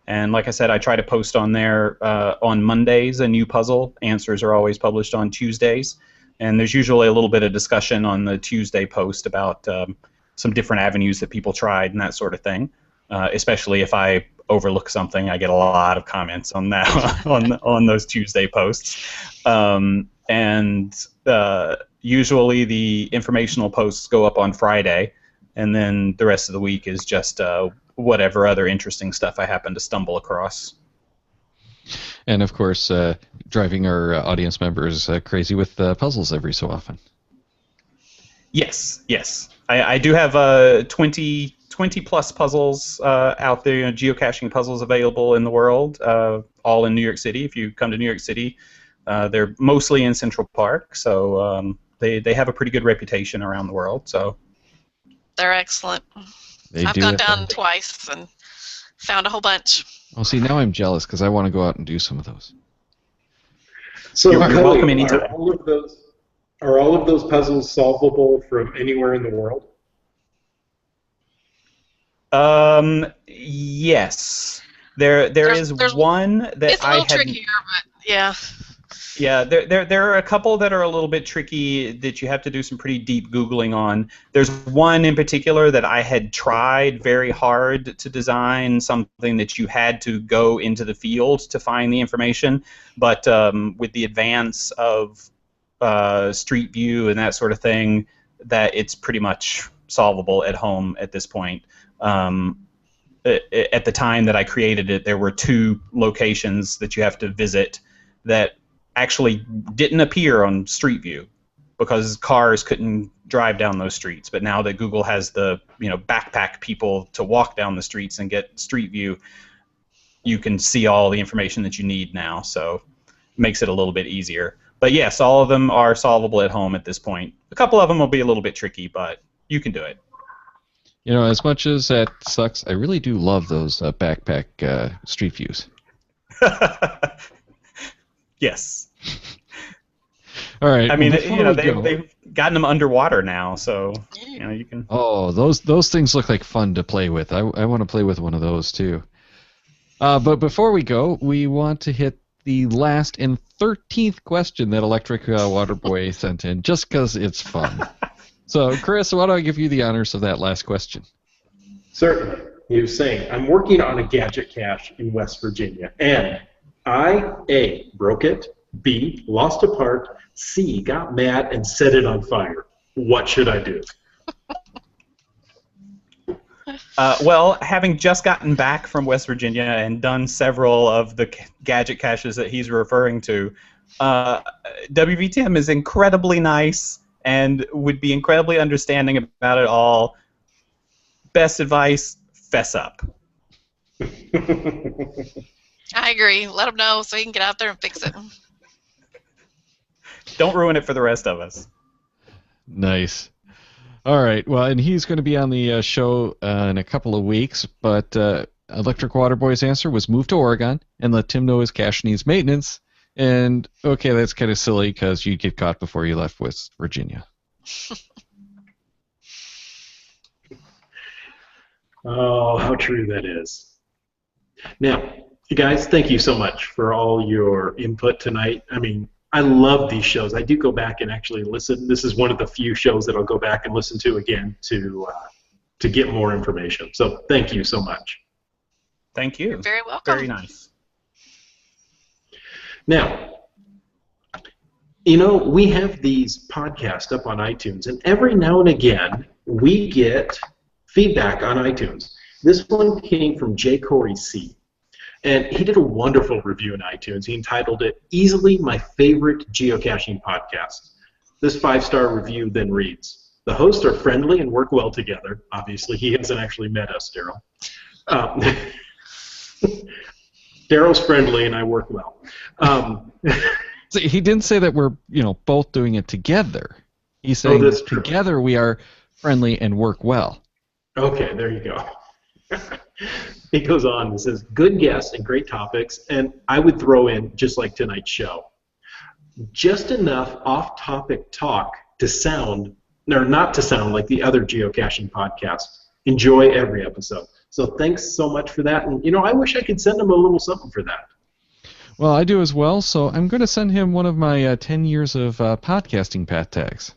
And like I said, I try to post on there on Mondays a new puzzle. Answers are always published on Tuesdays. And there's usually a little bit of discussion on the Tuesday post about some different avenues that people tried and that sort of thing. Especially if I overlook something, I get a lot of comments on that on those Tuesday posts. Usually the informational posts go up on Friday, and then the rest of the week is just whatever other interesting stuff I happen to stumble across. And of course, driving our audience members crazy with puzzles every so often. Yes. I do have 20 plus puzzles out there, geocaching puzzles available in the world, all in New York City. If you come to New York City, they're mostly in Central Park, so they have a pretty good reputation around the world. So they're excellent. I've gone down twice and found a whole bunch. Well, see, now I'm jealous because I want to go out and do some of those. So you're welcome anytime. Are all of those puzzles solvable from anywhere in the world? Yes. There's one that it's a little trickier, but yeah. Yeah, there are a couple that are a little bit tricky that you have to do some pretty deep Googling on. There's one in particular that I had tried very hard to design, something that you had to go into the field to find the information, but with the advance of Street View and that sort of thing, that it's pretty much solvable at home at this point. At the time that I created it, there were 2 locations that you have to visit that actually didn't appear on Street View because cars couldn't drive down those streets. But now that Google has the backpack people to walk down the streets and get Street View, you can see all the information that you need now. So it makes it a little bit easier. But yes, all of them are solvable at home at this point. A couple of them will be a little bit tricky, but you can do it. As much as that sucks, I really do love those backpack Street Views. Yes. All right. I mean, they've gotten them underwater now, so you can. Oh, those things look like fun to play with. I want to play with one of those too. But before we go, we want to hit the last and 13th question that Electric Waterboy sent in, just because it's fun. So, Chris, why don't I give you the honors of that last question? Certainly. He was saying, I'm working on a gadget cache in West Virginia, and I, A, broke it, B, lost a part, C, got mad and set it on fire. What should I do? Well, having just gotten back from West Virginia and done several of the gadget caches that he's referring to, WVTM is incredibly nice and would be incredibly understanding about it all. Best advice, fess up. I agree. Let him know so he can get out there and fix it. Don't ruin it for the rest of us. Nice. All right. Well, and he's going to be on the show in a couple of weeks, but Electric Waterboy's answer was move to Oregon and let Tim know his cache needs maintenance. And, okay, that's kind of silly because you'd get caught before you left West Virginia. Oh, how true that is. Now, you guys, thank you so much for all your input tonight. I mean, I love these shows. I do go back and actually listen. This is one of the few shows that I'll go back and listen to again to get more information. So thank you so much. Thank you. You're very welcome. Very nice. Now, we have these podcasts up on iTunes, and every now and again we get feedback on iTunes. This one came from J. Corey C. And he did a wonderful review in iTunes. He entitled it, Easily My Favorite Geocaching Podcast. This 5-star review then reads, the hosts are friendly and work well together. Obviously, he hasn't actually met us, Daryl. Daryl's friendly and I work well. So he didn't say that we're, both doing it together. He's saying that together we are friendly and work well. Okay, there you go. He goes on and says, good guests and great topics, and I would throw in, just like tonight's show, just enough off-topic talk to sound, or not to sound like the other geocaching podcasts. Enjoy every episode. So thanks so much for that. And, I wish I could send him a little something for that. Well, I do as well, so I'm going to send him one of my 10 years of podcasting pat tags.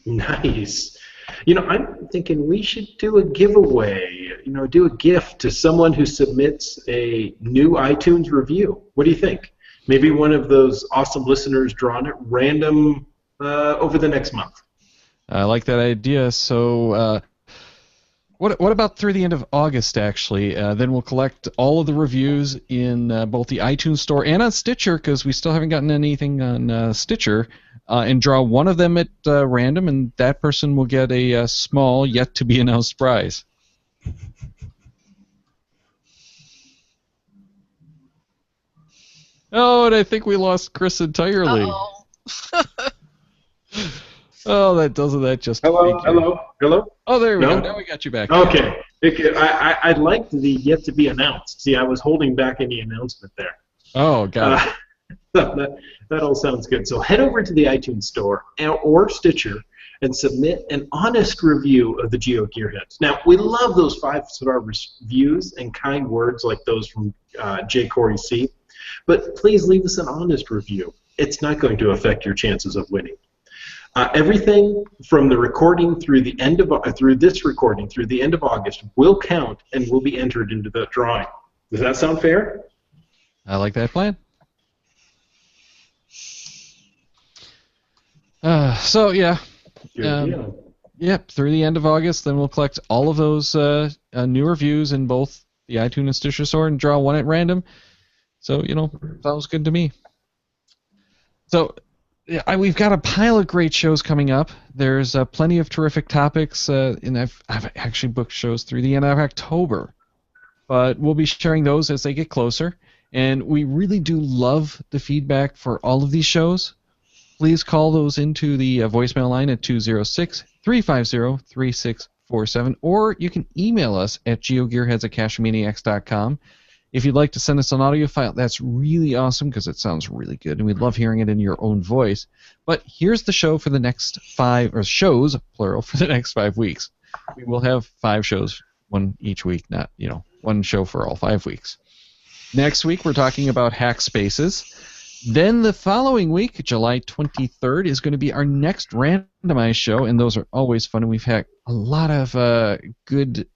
Nice. I'm thinking we should do a giveaway, do a gift to someone who submits a new iTunes review. What do you think? Maybe one of those awesome listeners drawn at random over the next month. I like that idea. So what about through the end of August, actually? Then we'll collect all of the reviews in both the iTunes Store and on Stitcher, because we still haven't gotten anything on Stitcher, and draw one of them at random, and that person will get a small, yet-to-be-announced prize. Oh, and I think we lost Chris entirely. Uh-oh. Oh, that doesn't that just Hello. Oh, there we No? go. Now we got you back. Okay. I liked the yet to be announced. See, I was holding back any announcement there. Oh, got it. That all sounds good. So head over to the iTunes Store or Stitcher and submit an honest review of the GeoGearHeads. Now, we love those 5-star reviews and kind words like those from J. Corey C. But please leave us an honest review. It's not going to affect your chances of winning. Everything from the recording through the end of through the end of August will count and will be entered into the drawing. Does that sound fair? I like that plan. So yeah. Yep, through the end of August, then we'll collect all of those new reviews in both the iTunes and Stitcher Store and draw one at random. So, sounds good to me. So, we've got a pile of great shows coming up. There's plenty of terrific topics, and I've actually booked shows through the end of October. But we'll be sharing those as they get closer. And we really do love the feedback for all of these shows. Please call those into the voicemail line at 206-350-3647, or you can email us at geogearheads@cashmaniacs.com. If you'd like to send us an audio file, that's really awesome because it sounds really good, and we'd love hearing it in your own voice. But here's the show for the next shows, plural, for the next 5 weeks. We will have 5 shows, one each week, not, one show for all 5 weeks. Next week, we're talking about hack spaces. Then the following week, July 23rd, is going to be our next randomized show, and those are always fun, and we've had a lot of good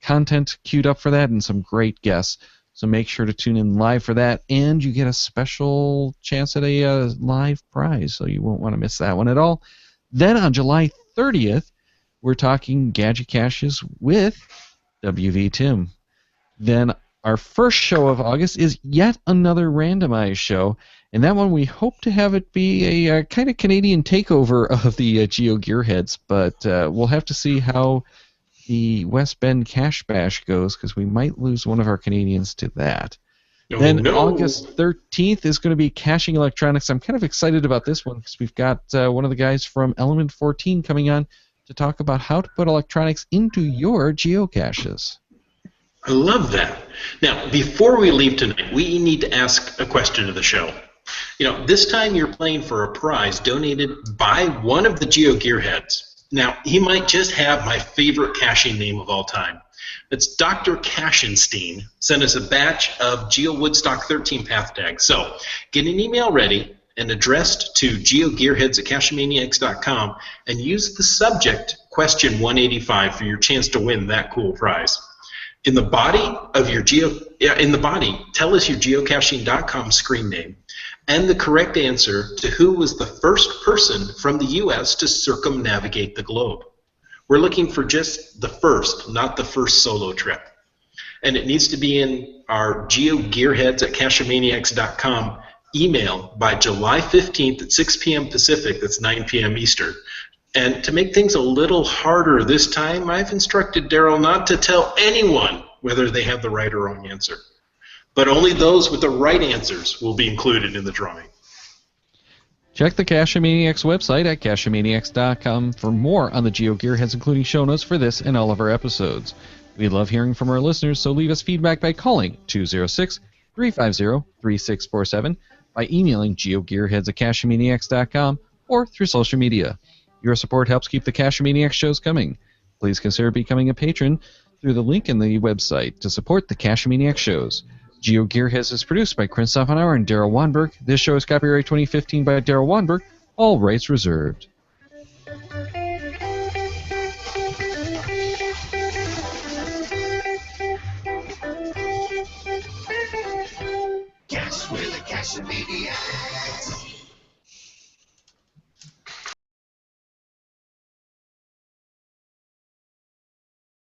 content queued up for that and some great guests. So make sure to tune in live for that, and you get a special chance at a live prize, so you won't want to miss that one at all. Then on July 30th, we're talking Gadget Caches with WV Tim. Then our first show of August is yet another randomized show, and that one we hope to have it be a kind of Canadian takeover of the GeoGearHeads, but we'll have to see how the West Bend Cache Bash goes, because we might lose one of our Canadians to that. August 13th is going to be Caching Electronics. I'm kind of excited about this one because we've got one of the guys from Element 14 coming on to talk about how to put electronics into your geocaches. I love that. Now, before we leave tonight, we need to ask a question of the show. This time you're playing for a prize donated by one of the GeoGearHeads. Now, he might just have my favorite caching name of all time. It's Dr. Cashenstein sent us a batch of Geo Woodstock 13 path tags. So, get an email ready and addressed to geogearheads@cashmaniacs.com and use the subject question 185 for your chance to win that cool prize. In the body, tell us your geocaching.com screen name and the correct answer to who was the first person from the U.S. to circumnavigate the globe. We're looking for just the first, not the first solo trip. And it needs to be in our geogearheads@cashmaniacs.com email by July 15th at 6 p.m. Pacific, that's 9 p.m. Eastern. And to make things a little harder this time, I've instructed Daryl not to tell anyone whether they have the right or wrong answer. But only those with the right answers will be included in the drawing. Check the Cachemaniacs website at cachemaniacs.com for more on the GeoGearHeads, including show notes for this and all of our episodes. We love hearing from our listeners, so leave us feedback by calling 206-350-3647, by emailing geogearheads@cachemaniacs.com, or through social media. Your support helps keep the Cachemaniacs shows coming. Please consider becoming a patron through the link in the website to support the Cashmaniac shows. GeoGearHeads is produced by Christoph Hanauer and Daryl Wanberg. This show is copyright 2015 by Daryl Wanberg. All rights reserved. Cash with a Cashmaniac.